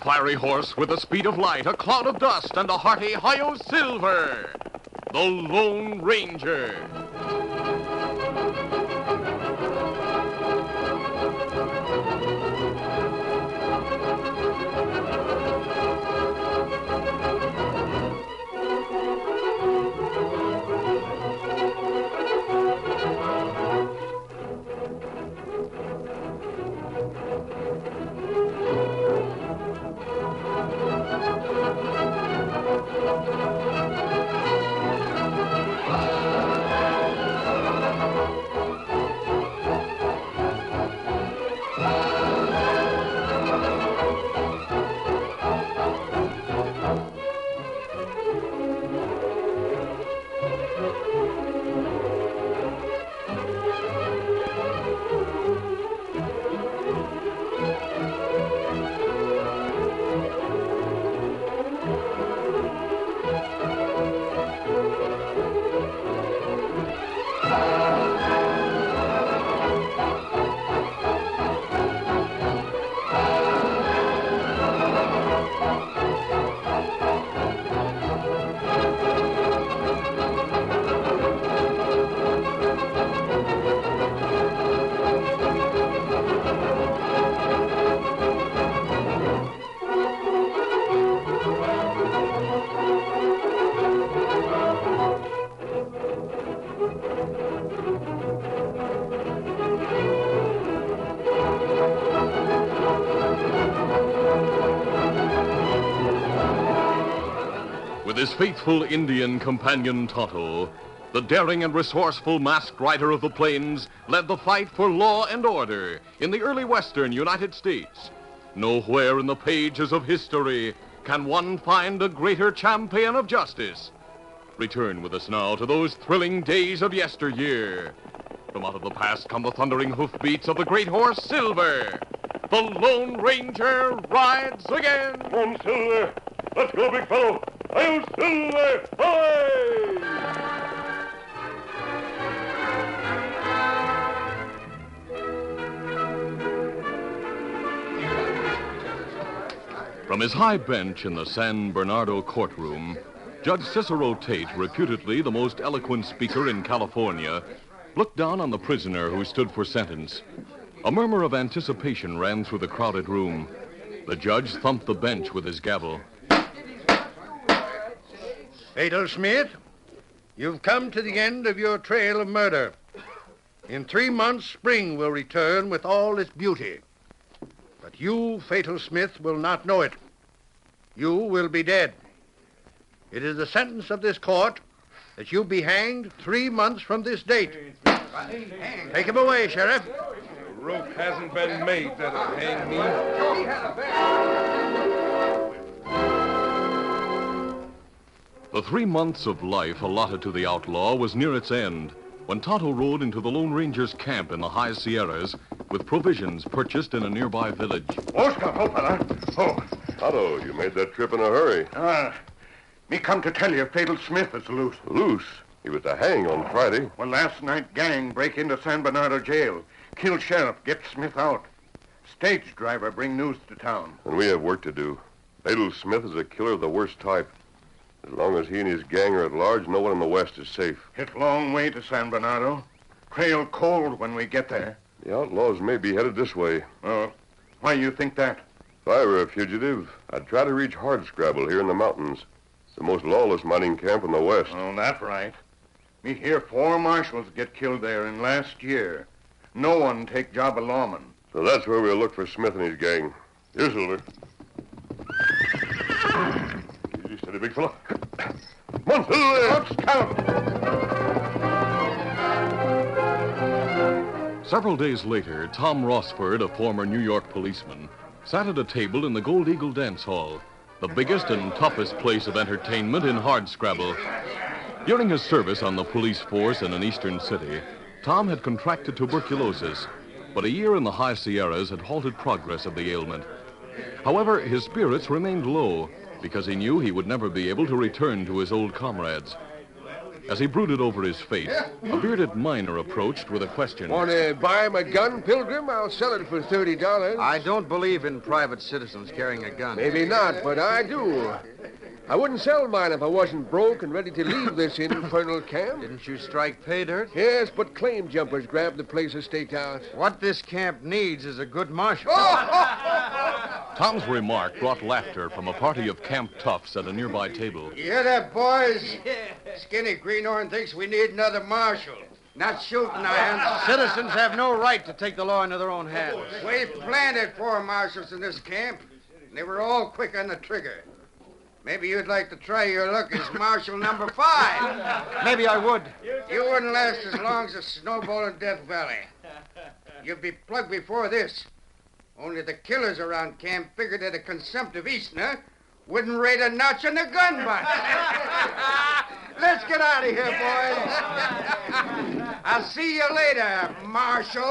fiery horse with the speed of light, a cloud of dust, and a hearty Hi-Yo Silver, the Lone Ranger. With his faithful Indian companion Tonto, the daring and resourceful masked rider of the plains led the fight for law and order in the early western United States. Nowhere in the pages of history can one find a greater champion of justice. Return with us now to those thrilling days of yesteryear. From out of the past come the thundering hoofbeats of the great horse Silver. The Lone Ranger rides again. Come on, Silver. Let's go, big fellow. Hi-Yo Silver! Away! From his high bench in the San Bernardino courtroom, Judge Cicero Tate, reputedly the most eloquent speaker in California, looked down on the prisoner who stood for sentence. A murmur of anticipation ran through the crowded room. The judge thumped the bench with his gavel. Fatal Smith, you've come to the end of your trail of murder. In 3 months, spring will return with all its beauty. But you, Fatal Smith, will not know it. You will be dead. It is the sentence of this court that you be hanged 3 months from this date. Take him away, Sheriff. The rope hasn't been made that'll hang me. The 3 months of life allotted to the outlaw was near its end when Tonto rode into the Lone Ranger's camp in the high Sierras with provisions purchased in a nearby village. Oscar, fella. Tonto, you made that trip in a hurry. Me come to tell you Fatal Smith is loose. Loose? He was to hang on Friday. Well, last night, gang break into San Bernardino jail. Kill sheriff, get Smith out. Stage driver bring news to town. And we have work to do. Fatal Smith is a killer of the worst type. As long as he and his gang are at large, no one in the West is safe. It's long way to San Bernardino. Trail cold when we get there. The outlaws may be headed this way. Oh, why you think that? If I were a fugitive, I'd try to reach Hardscrabble here in the mountains. It's the most lawless mining camp in the West. Oh, that's right. Me hear 4 marshals get killed there in last year. No one take job of lawman. So that's where we'll look for Smith and his gang. Here, Silver. Easy, steady, big fella. Come on, Silver! Let's count. Several days later, Tom Rossford, a former New York policeman, sat at a table in the Gold Eagle Dance Hall, the biggest and toughest place of entertainment in Hardscrabble. During his service on the police force in an eastern city, Tom had contracted tuberculosis, but a year in the high Sierras had halted progress of the ailment. However, his spirits remained low because he knew he would never be able to return to his old comrades. As he brooded over his fate, a bearded miner approached with a question. Want to buy him a gun, Pilgrim? I'll sell it for $30. I don't believe in private citizens carrying a gun. Maybe not, but I do. I wouldn't sell mine if I wasn't broke and ready to leave this infernal camp. Didn't you strike pay dirt? Yes, but claim jumpers grabbed the place a stakeout. What this camp needs is a good marshal. Tom's remark brought laughter from a party of camp toughs at a nearby table. You hear that, boys? Skinny Greenhorn thinks we need another marshal. Not shooting irons. Citizens have no right to take the law into their own hands. We planted 4 marshals in this camp, and they were all quick on the trigger. Maybe you'd like to try your luck as Marshal number 5. Maybe I would. You wouldn't last as long as a snowball in Death Valley. You'd be plugged before this. Only the killers around camp figured that a consumptive Easterner wouldn't rate a notch in the gun butt. Let's get out of here, boys. I'll see you later, Marshal.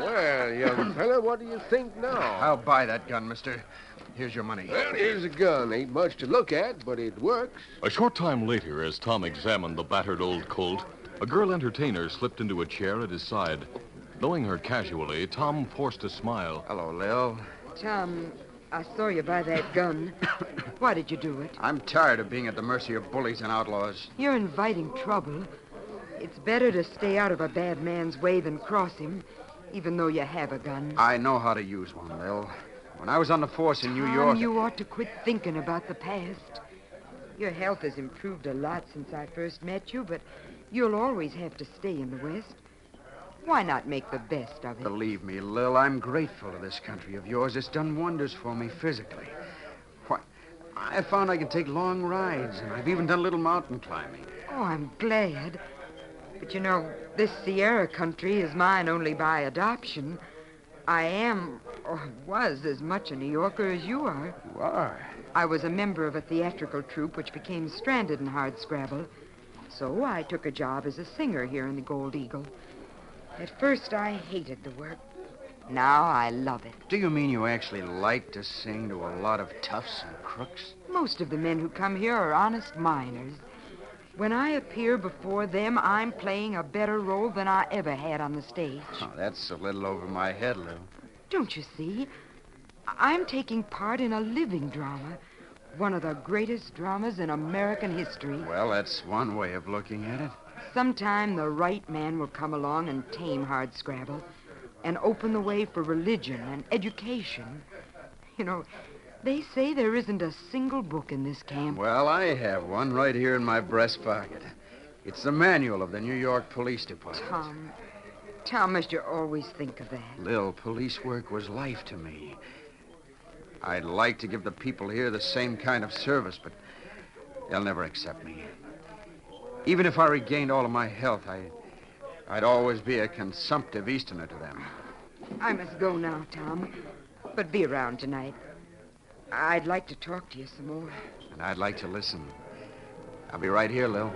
Well, young fella, what do you think now? I'll buy that gun, mister. Here's your money. Well, here's a gun. Ain't much to look at, but it works. A short time later, as Tom examined the battered old Colt, a girl entertainer slipped into a chair at his side. Knowing her casually, Tom forced a smile. Hello, Lil. Tom, I saw you buy that gun. Why did you do it? I'm tired of being at the mercy of bullies and outlaws. You're inviting trouble. It's better to stay out of a bad man's way than cross him, even though you have a gun. I know how to use one, Lil. When I was on the force in New Tom, York... you ought to quit thinking about the past. Your health has improved a lot since I first met you, but you'll always have to stay in the West. Why not make the best of it? Believe me, Lil, I'm grateful to this country of yours. It's done wonders for me physically. Why, I found I can take long rides, and I've even done a little mountain climbing. Oh, I'm glad. But you know, this Sierra country is mine only by adoption. I am, or was, as much a New Yorker as you are. You are? I was a member of a theatrical troupe which became stranded in Hardscrabble. So I took a job as a singer here in the Gold Eagle. At first, I hated the work. Now I love it. Do you mean you actually like to sing to a lot of toughs and crooks? Most of the men who come here are honest miners. When I appear before them, I'm playing a better role than I ever had on the stage. Oh, that's a little over my head, Lil. Don't you see? I'm taking part in a living drama. One of the greatest dramas in American history. Well, that's one way of looking at it. Sometime the right man will come along and tame Hardscrabble and open the way for religion and education. You know, they say there isn't a single book in this camp. Well, I have one right here in my breast pocket. It's the manual of the New York Police Department. Tom, must you always think of that? Lil, police work was life to me. I'd like to give the people here the same kind of service, but they'll never accept me. Even if I regained all of my health, I'd always be a consumptive Easterner to them. I must go now, Tom, but be around tonight. I'd like to talk to you some more. And I'd like to listen. I'll be right here, Lil.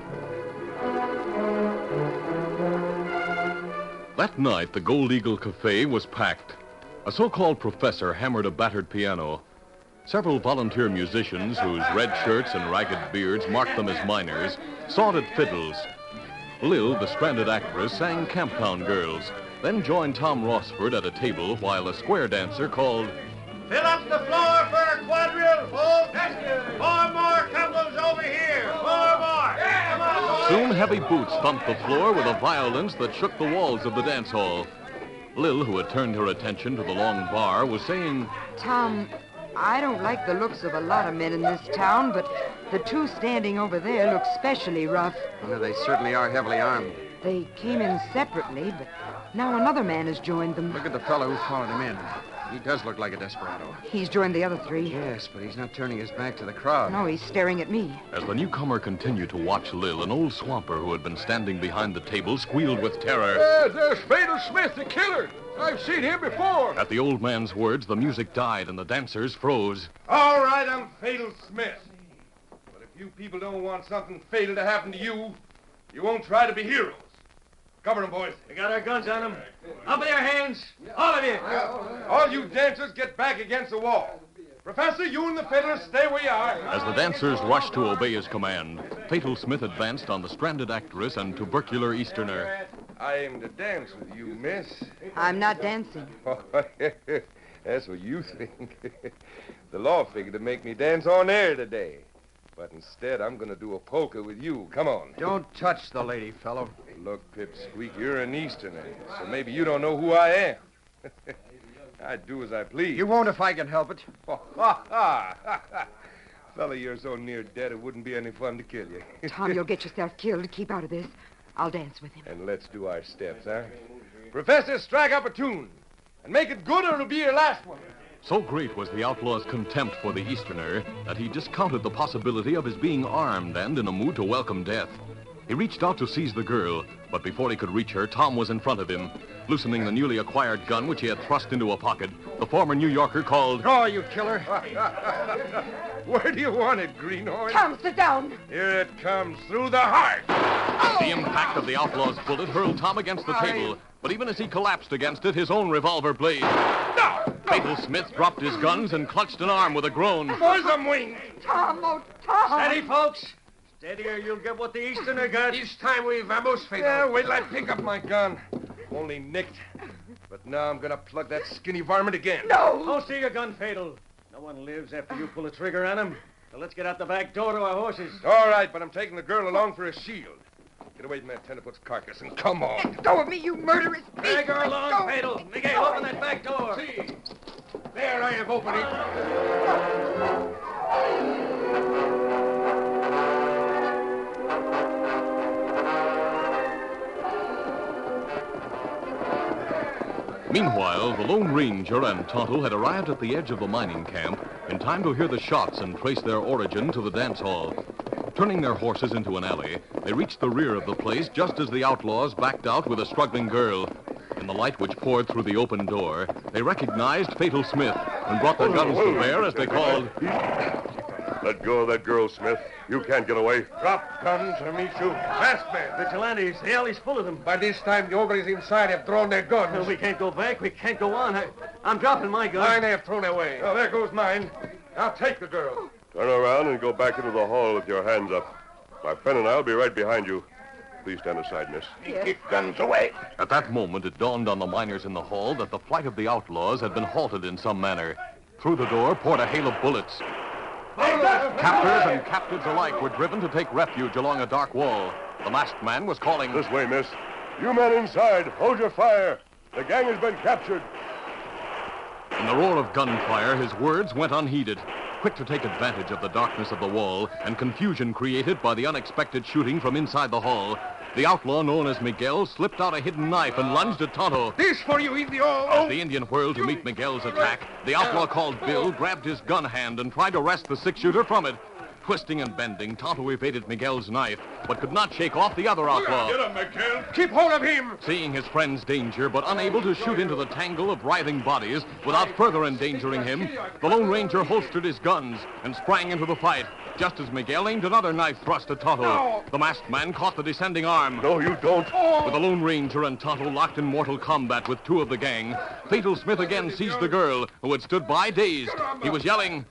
That night, the Gold Eagle Cafe was packed. A so-called professor hammered a battered piano. Several volunteer musicians, whose red shirts and ragged beards marked them as miners, sawed at fiddles. Lil, the stranded actress, sang Camptown Girls, then joined Tom Rossford at a table while a square dancer called... Fill up the floor for a quadrille, folks. 4 more couples over here. 4 more. Yeah, come on, boys. Soon heavy boots thumped the floor with a violence that shook the walls of the dance hall. Lil, who had turned her attention to the long bar, was saying... Tom, I don't like the looks of a lot of men in this town, but the 2 standing over there look specially rough. Well, they certainly are heavily armed. They came in separately, but now another man has joined them. Look at the fellow who followed him in. He does look like a desperado. He's joined the other 3. Yes, but he's not turning his back to the crowd. No, he's staring at me. As the newcomer continued to watch Lil, an old swamper who had been standing behind the table squealed with terror. There's Fatal Smith, the killer. I've seen him before. At the old man's words, the music died and the dancers froze. All right, I'm Fatal Smith. But if you people don't want something fatal to happen to you, you won't try to be heroes. Cover them, boys. We got our guns on them. Up with your hands, all of you. All you dancers get back against the wall. Professor, you and the fiddler stay where you are. As the dancers rushed to obey his command, Fatal Smith advanced on the stranded actress and tubercular Easterner. I aim to dance with you, miss. I'm not dancing. That's what you think. The law figured to make me dance on air today. But instead, I'm going to do a polka with you. Come on. Don't touch the lady, fellow. Look, Pipsqueak, you're an Easterner, so maybe you don't know who I am. I do as I please. You won't if I can help it. Fella, you're so near dead it wouldn't be any fun to kill you. Tom, you'll get yourself killed. Keep out of this. I'll dance with him. And let's do our steps, huh? Professor, strike up a tune. And make it good or it'll be your last one. So great was the outlaw's contempt for the Easterner that he discounted the possibility of his being armed and in a mood to welcome death. He reached out to seize the girl, but before he could reach her, Tom was in front of him. Loosening the newly acquired gun which he had thrust into a pocket, the former New Yorker called, "Draw, you killer!" Where do you want it, Greenhorn? Tom, sit down. Here it comes, through the heart. The impact of the outlaw's bullet hurled Tom against the table, but even as he collapsed against it, his own revolver blazed. No! Fatal Smith dropped his guns and clutched an arm with a groan. For some wings. Tom, oh, Tom. Steady, folks. Steady or you'll get what the Easterner got. This time we vamos, Fatal. Yeah, wait till I pick up my gun. Only nicked. But now I'm going to plug that skinny varmint again. No. Don't see your gun, Fatal. No one lives after you pull a trigger on him. So let's get out the back door to our horses. All right, but I'm taking the girl along for a shield. Get away from that tenderfoot's carcass and come on. Let go of me, you murderous beast. Drag her Let along, go. Fatal. Miguel, open that back door. See, there I have opened it. Meanwhile, the Lone Ranger and Tonto had arrived at the edge of the mining camp in time to hear the shots and trace their origin to the dance hall. Turning their horses into an alley, they reached the rear of the place just as the outlaws backed out with a struggling girl. In the light which poured through the open door, they recognized Fatal Smith and brought their guns to bear as they called, Let go of that girl, Smith. You can't get away. Drop guns or me shoot. Fast man. Vigilantes, the alley's full of them. By this time, the ogres inside have drawn their guns. No, we can't go back. We can't go on. I'm dropping my gun. Mine they have thrown away. Oh, there goes mine. Now take the girl. Turn around and go back into the hall with your hands up. My friend and I'll be right behind you. Please stand aside, miss. Keep guns away. At that moment, it dawned on the miners in the hall that the flight of the outlaws had been halted in some manner. Through the door poured a hail of bullets. Captors and captives alike were driven to take refuge along a dark wall. The masked man was calling, This way, miss. You men inside, hold your fire. The gang has been captured. In the roar of gunfire, his words went unheeded. Quick to take advantage of the darkness of the wall and confusion created by the unexpected shooting from inside the hall, the outlaw known as Miguel slipped out a hidden knife and lunged at Tonto. This for you, Indio! As the Indian whirled to meet Miguel's attack, the outlaw called Bill grabbed his gun hand and tried to wrest the six-shooter from it. Twisting and bending, Tonto evaded Miguel's knife, but could not shake off the other outlaw. Get him, Miguel. Keep hold of him! Seeing his friend's danger, but unable to shoot into the tangle of writhing bodies without further endangering him, the Lone Ranger holstered his guns and sprang into the fight, just as Miguel aimed another knife thrust at Tonto. No. The masked man caught the descending arm. No, you don't. With the Lone Ranger and Tonto locked in mortal combat with two of the gang, Fatal Smith again seized the girl, who had stood by dazed. He was yelling,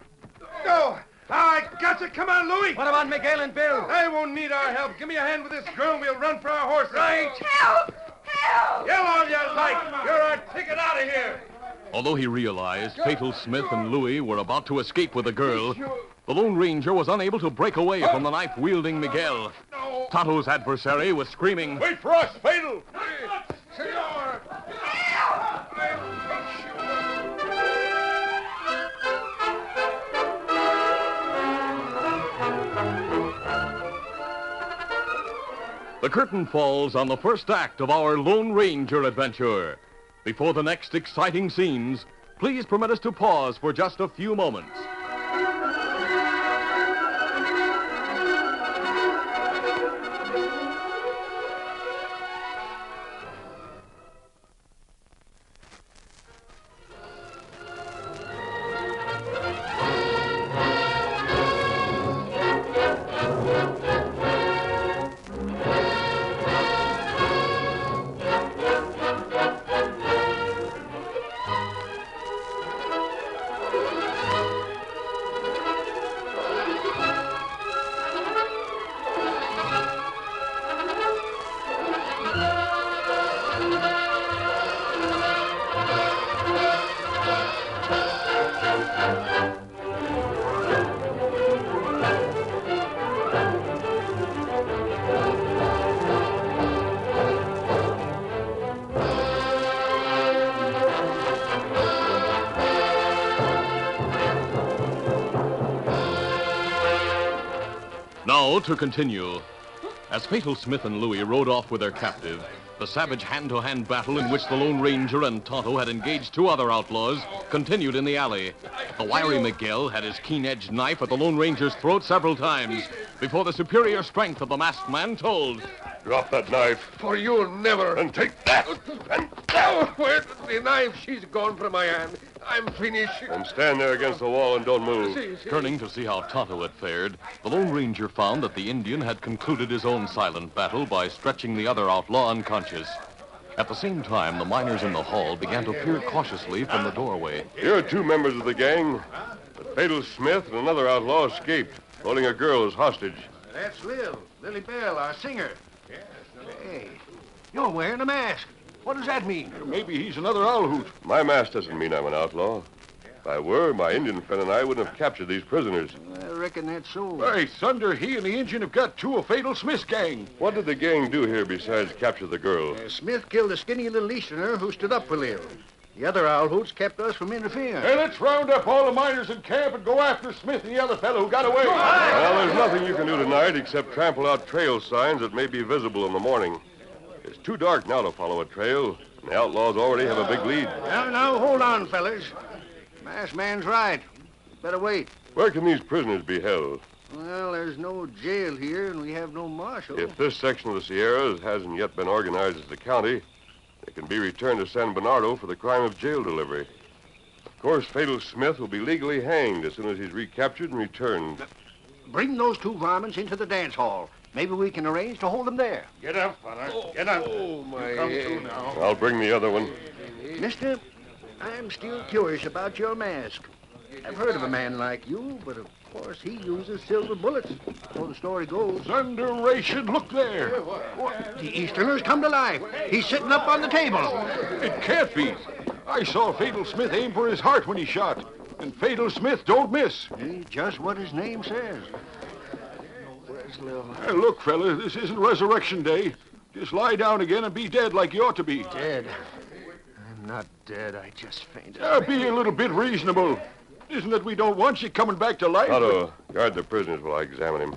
No. I got you. Come on, Louie. What about Miguel and Bill? They won't need our help. Give me a hand with this girl and we'll run for our horses. Right. Help! Help! Yell all you like. You're our ticket out of here. Although he realized Fatal Smith and Louis were about to escape with the girl, the Lone Ranger was unable to break away from the knife-wielding Miguel. Tonto's adversary was screaming, Wait for us, Fatal. Senor. The curtain falls on the first act of our Lone Ranger adventure. Before the next exciting scenes, please permit us to pause for just a few moments. Now to continue. As Fatal Smith and Louis rode off with their captive, the savage hand-to-hand battle in which the Lone Ranger and Tonto had engaged two other outlaws continued in the alley. The wiry Miguel had his keen-edged knife at the Lone Ranger's throat several times before the superior strength of the masked man told. Drop that knife. For you'll never... And take that. And now, where's the knife? She's gone from my hand. I'm finished. And stand there against the wall and don't move. Turning to see how Tonto had fared, the Lone Ranger found that the Indian had concluded his own silent battle by stretching the other outlaw unconscious. At the same time, the miners in the hall began to peer cautiously from the doorway. Here are two members of the gang. But Fatal Smith and another outlaw escaped, holding a girl as hostage. That's Lily Bell, our singer. Hey, you're wearing a mask. What does that mean? Maybe he's another owl hoot. My mask doesn't mean I'm an outlaw. If I were, my Indian friend and I wouldn't have captured these prisoners. I reckon that's so. Hey, Thunder, he and the Injun have got two of Fatal Smith's gang. What did the gang do here besides capture the girl? Smith killed a skinny little Easterner who stood up for Lil. The other owl hoots kept us from interfering. Hey, let's round up all the miners in camp and go after Smith and the other fellow who got away. Well, there's nothing you can do tonight except trample out trail signs that may be visible in the morning. It's too dark now to follow a trail, and the outlaws already have a big lead. Now, hold on, fellas. Masked man's right. Better wait. Where can these prisoners be held? Well, there's no jail here, and we have no marshal. If this section of the Sierras hasn't yet been organized as a county, they can be returned to San Bernardo for the crime of jail delivery. Of course, Fatal Smith will be legally hanged as soon as he's recaptured and returned. Bring those two varmints into the dance hall. Maybe we can arrange to hold them there. Get up, fella. Get up. Oh, my Come head. to now. I'll bring the other one. Mister, I'm still curious about your mask. I've heard of a man like you, but of course he uses silver bullets. So the story goes. Thunderation, look there. The Easterner's come to life. He's sitting up on the table. It can't be. I saw Fatal Smith aim for his heart when he shot. And Fatal Smith don't miss. Just what his name says. Where's Lil? Hey, look, fella, this isn't Resurrection Day. Just lie down again and be dead like you ought to be. Dead. I'm not dead. I just fainted. Be a little bit reasonable. Isn't it we don't want you coming back to life? Tonto, guard the prisoners while I examine him.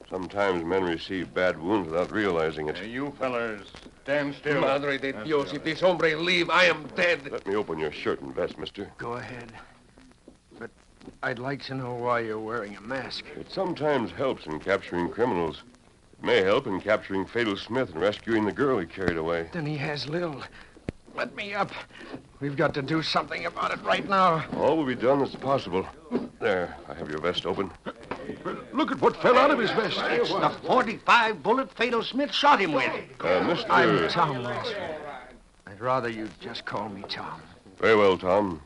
Sometimes men receive bad wounds without realizing it. Hey, you fellas, stand still. Madre de Dios, if this hombre leave, I am dead. Let me open your shirt and vest, mister. Go ahead. But I'd like to know why you're wearing a mask. It sometimes helps in capturing criminals. It may help in capturing Fatal Smith and rescuing the girl he carried away. Then he has Lil. Let me up. We've got to do something about it right now. All will be done that's possible. There, I have your vest open. Look at what fell out of his vest. It's the 45 bullet Fatal Smith shot him with. Mister... I'm Tom Rossford. I'd rather you just call me Tom. Very well, Tom.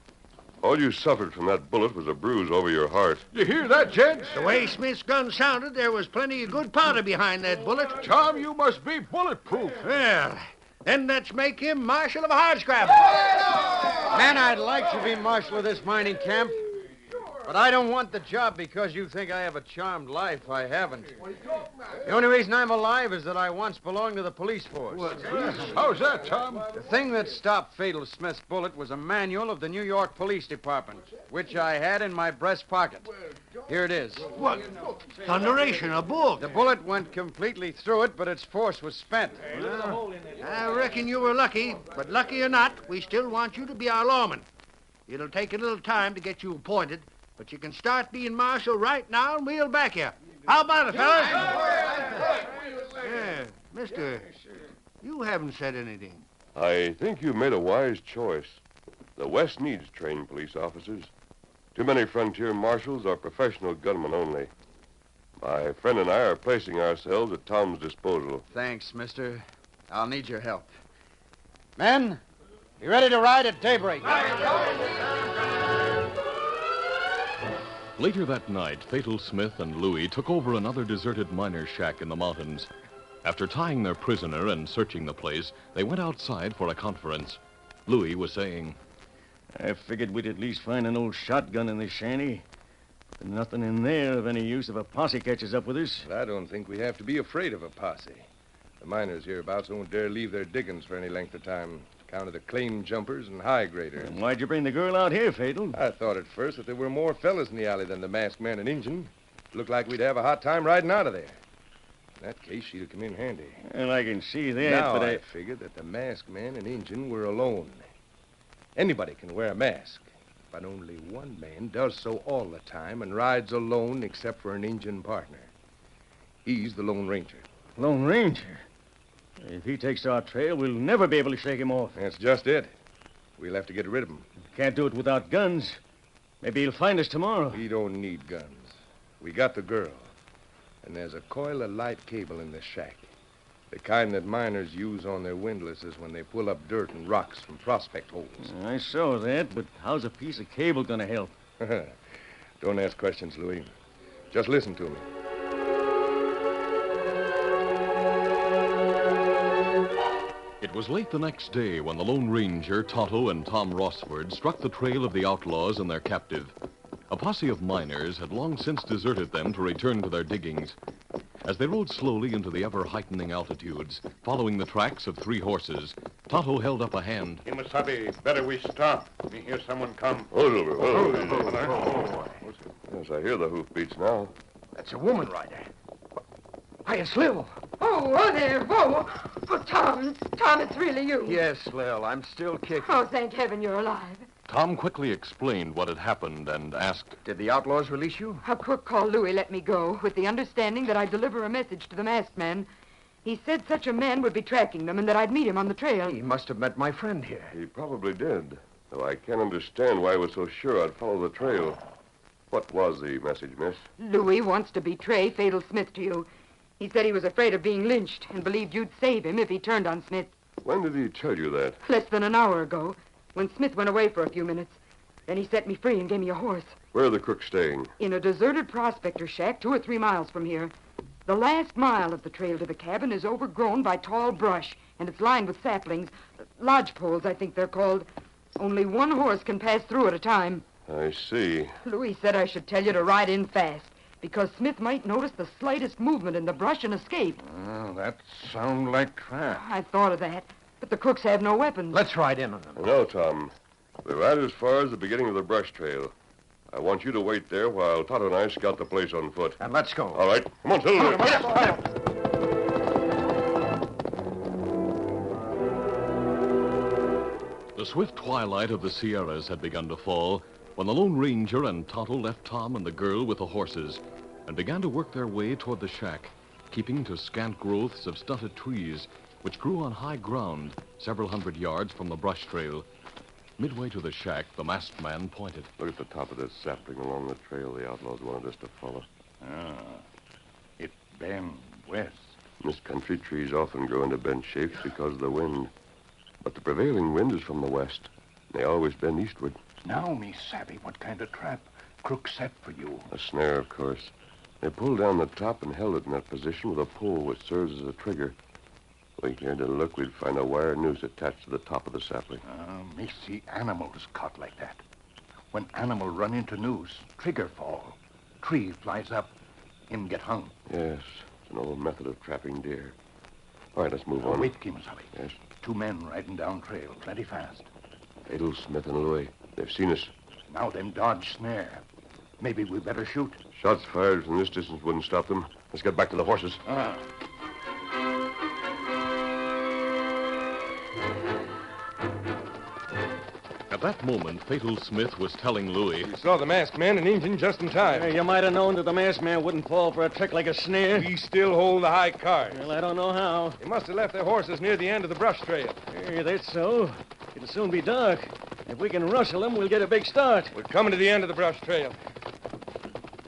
All you suffered from that bullet was a bruise over your heart. You hear that, gents? The way Smith's gun sounded, there was plenty of good powder behind that bullet. Tom, you must be bulletproof. Well, then let's make him marshal of hardscrabble. Man, I'd like to be marshal of this mining camp. But I don't want the job because you think I have a charmed life. I haven't. The only reason I'm alive is that I once belonged to the police force. How's that, Tom? The thing that stopped Fatal Smith's bullet was a manual of the New York Police Department, which I had in my breast pocket. Here it is. What? Thunderation, a book. The bullet went completely through it, but its force was spent. I reckon you were lucky, but lucky or not, we still want you to be our lawman. It'll take a little time to get you appointed, but you can start being marshal right now, and we'll back you. How about it, fellas? Yeah, mister, you haven't said anything. I think you made a wise choice. The West needs trained police officers. Too many frontier marshals are professional gunmen only. My friend and I are placing ourselves at Tom's disposal. Thanks, mister. I'll need your help. Men, be ready to ride at daybreak. Later that night, Fatal Smith and Louis took over another deserted miner's shack in the mountains. After tying their prisoner and searching the place, they went outside for a conference. Louis was saying, I figured we'd at least find an old shotgun in this shanty. But nothing in there of any use if a posse catches up with us. I don't think we have to be afraid of a posse. The miners hereabouts won't dare leave their diggings for any length of time, account of the claim jumpers and high graders. And why'd you bring the girl out here, Fatal? I thought at first that there were more fellas in the alley than the masked man and Injun. Looked like we'd have a hot time riding out of there. In that case, she'd have come in handy. Well, I can see that, Now but I figured that the masked man and Injun were alone. Anybody can wear a mask, but only one man does so all the time and rides alone except for an Injun partner. He's the Lone Ranger. Lone Ranger? If he takes our trail, we'll never be able to shake him off. That's just it. We'll have to get rid of him. Can't do it without guns. Maybe he'll find us tomorrow. We don't need guns. We got the girl. And there's a coil of light cable in this shack. The kind that miners use on their windlasses when they pull up dirt and rocks from prospect holes. I saw that, but how's a piece of cable going to help? Don't ask questions, Louis. Just listen to me. It was late the next day when the Lone Ranger, Tonto, and Tom Rossford struck the trail of the outlaws and their captive. A posse of miners had long since deserted them to return to their diggings. As they rode slowly into the ever-heightening altitudes, following the tracks of 3 horses, Tonto held up a hand. Kimasabi, better we stop. We hear someone come. Yes, I hear the hoofbeats now. That's a woman rider. Hiya, Slill. Oh, there. Whoa. Oh, Tom, it's really you. Yes, Lil, I'm still kicking. Oh, thank heaven you're alive. Tom quickly explained what had happened and asked, Did the outlaws release you? A crook called Louis let me go, with the understanding that I'd deliver a message to the masked man. He said such a man would be tracking them and that I'd meet him on the trail. He must have met my friend here. He probably did. Though I can't understand why he was so sure I'd follow the trail. What was the message, miss? Louis wants to betray Fatal Smith to you. He said he was afraid of being lynched and believed you'd save him if he turned on Smith. When did he tell you that? Less than an hour ago, when Smith went away for a few minutes. Then he set me free and gave me a horse. Where are the crooks staying? In a deserted prospector shack 2 or 3 miles from here. The last mile of the trail to the cabin is overgrown by tall brush, and it's lined with saplings. Lodgepoles, I think they're called. Only one horse can pass through at a time. I see. Louis said I should tell you to ride in fast, because Smith might notice the slightest movement in the brush and escape. Oh, that sounds like trap. I thought of that, but the crooks have no weapons. Let's ride in on them. No, Tom. We're right as far as the beginning of the brush trail. I want you to wait there while Tonto and I scout the place on foot. And let's go. All right. Come on, Silver. The swift twilight of the Sierras had begun to fall when the Lone Ranger and Tonto left Tom and the girl with the horses and began to work their way toward the shack, keeping to scant growths of stunted trees which grew on high ground several hundred yards from the brush trail. Midway to the shack, the masked man pointed. Look at the top of this sapling along the trail the outlaws wanted us to follow. It bend west. In this country, trees often grow into bent shapes because of the wind. But the prevailing wind is from the west. They always bend eastward. Now me savvy what kind of trap crook set for you. A snare, of course. They pulled down the top and held it in that position with a pole which serves as a trigger. If we cared to look, we'd find a wire noose attached to the top of the sapling. Me see animals caught like that. When animal run into noose, trigger fall. Tree flies up, him get hung. Yes, it's an old method of trapping deer. All right, let's move on. Wait, Kimasabi. Yes? 2 men riding down trail, plenty fast. Fatal Smith and Louis. They've seen us. Now them dodge snare. Maybe we better shoot. Shots fired from this distance wouldn't stop them. Let's get back to the horses. At that moment, Fatal Smith was telling Louis, We saw the masked man and Injun just in time. You might have known that the masked man wouldn't fall for a trick like a snare. We still hold the high card. Well, I don't know how. They must have left their horses near the end of the brush trail. That's so. It'll soon be dark. If we can rustle them, we'll get a big start. We're coming to the end of the brush trail.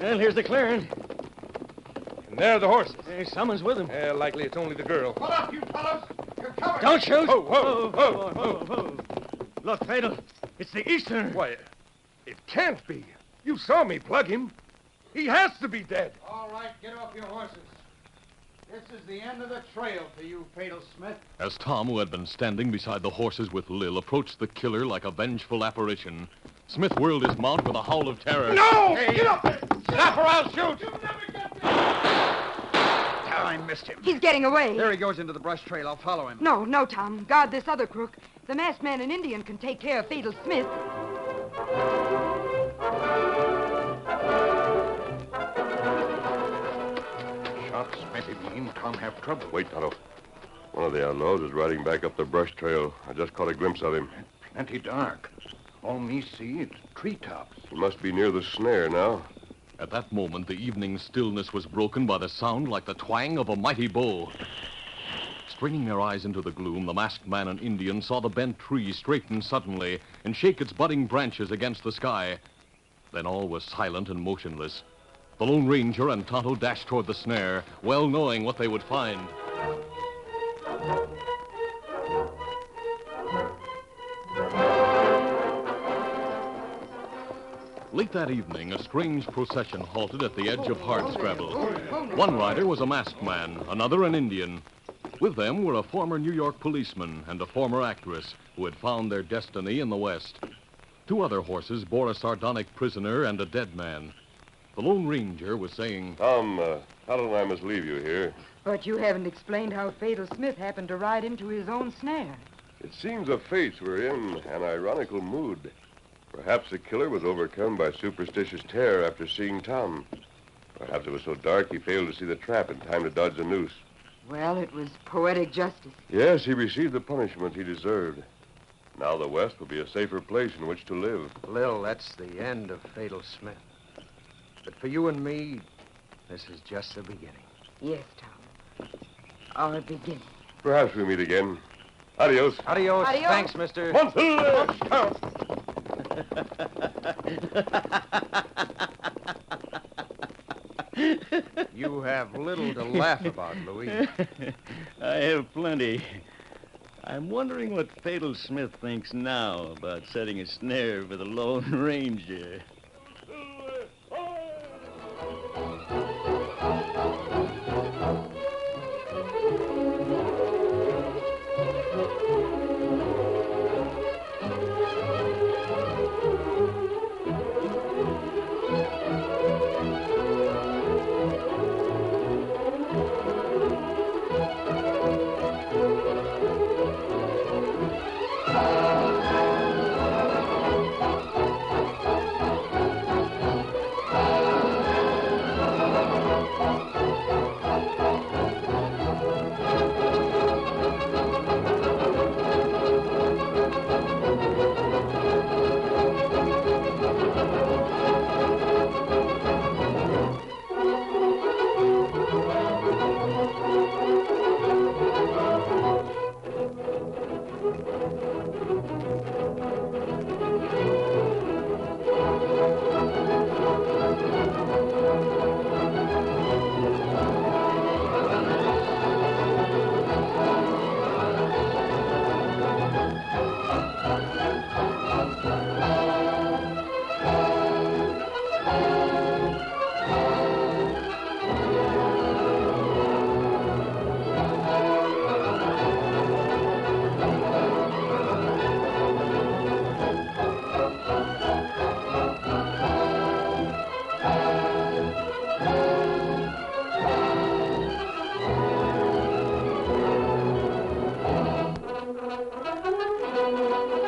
Well, here's the clearing. And there are the horses. Someone's with them. Likely it's only the girl. Pull up, you fellows. You're covered. Don't shoot! Whoa, whoa, whoa. Whoa. Look, Fatal. It's the Easterner. Why, it can't be. You saw me plug him. He has to be dead. All right, get off your horses. This is the end of the trail for you, Fatal Smith. as Tom, who had been standing beside the horses with Lil, approached the killer like a vengeful apparition, Smith whirled his mount with a howl of terror. No! Hey, Get up there! Stop or I'll shoot! I missed him. He's getting away. There he goes into the brush trail. I'll follow him. No, Tom. Guard this other crook. The masked man and Indian can take care of Fatal Smith. you mean Tom have trouble? Wait, Tonto. One of the outlaws is riding back up the brush trail. I just caught a glimpse of him. Plenty dark. All me see is treetops. He must be near the snare now. At that moment, the evening stillness was broken by the sound like the twang of a mighty bow. Straining their eyes into the gloom, the masked man and Indian saw the bent tree straighten suddenly and shake its budding branches against the sky. Then all was silent and motionless. The Lone Ranger and Tonto dashed toward the snare, well knowing what they would find. Late that evening, a strange procession halted at the edge of Hardscrabble. One rider was a masked man, another an Indian. With them were a former New York policeman and a former actress who had found their destiny in the West. Two other horses bore a sardonic prisoner and a dead man. The Lone Ranger was saying, Tom, Tonto and I must leave you here. But you haven't explained how Fatal Smith happened to ride into his own snare. It seems the fates were in an ironical mood. Perhaps the killer was overcome by superstitious terror after seeing Tom. Perhaps it was so dark he failed to see the trap in time to dodge the noose. Well, it was poetic justice. Yes, he received the punishment he deserved. Now the West will be a safer place in which to live. Lil, that's the end of Fatal Smith. But for you and me, this is just the beginning. Yes, Tom. Our beginning. Perhaps we meet again. Adios. Adios. Adios. Thanks, mister. You have little to laugh about, Louis. I have plenty. I'm wondering what Fatal Smith thinks now about setting a snare for the Lone Ranger.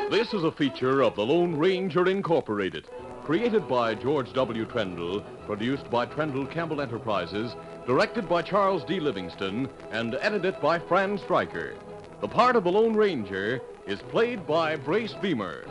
This is a feature of the Lone Ranger Incorporated, created by George W. Trendle, produced by Trendle Campbell Enterprises, directed by Charles D. Livingston, and edited by Fran Stryker. The part of the Lone Ranger is played by Brace Beamer.